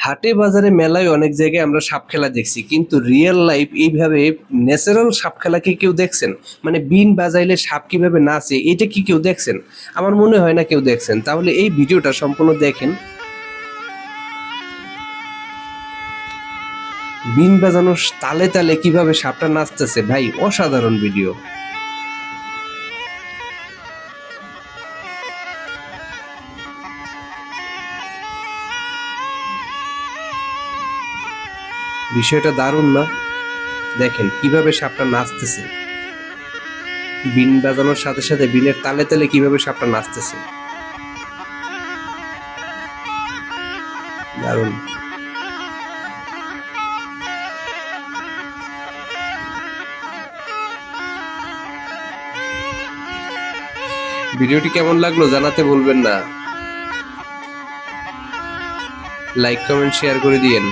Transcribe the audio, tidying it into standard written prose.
হাটে বাজারে মেলায় অনেক জায়গায় আমরা সাপ খেলা দেখছি, কিন্তু রিয়েল লাইফ এইভাবে ন্যাচারাল সাপ খেলা কি কেউ দেখছেন? মানে বিন বাজাইলে সাপ কিভাবে নাচে, এটা কি কেউ দেখছেন? আমার মনে হয় না কেউ দেখছেন। তাহলে এই ভিডিওটা সম্পূর্ণ দেখেন। বিন বাজানোর তালে তালে কিভাবে সাপটা নাচতেছে, ভাই অসাধারণ ভিডিও। বিষয়টা দারুণ না? দেখেন কিভাবে সাপটা নাচতেছে, বিন বাজানোর সাথে সাথে বিনের তালে তালে কিভাবে সাপটা নাচতেছে, দারুণ। ভিডিওটি কেমন লাগলো জানাতে ভুলবেন না। লাইক কমেন্ট শেয়ার করে দিয়েন।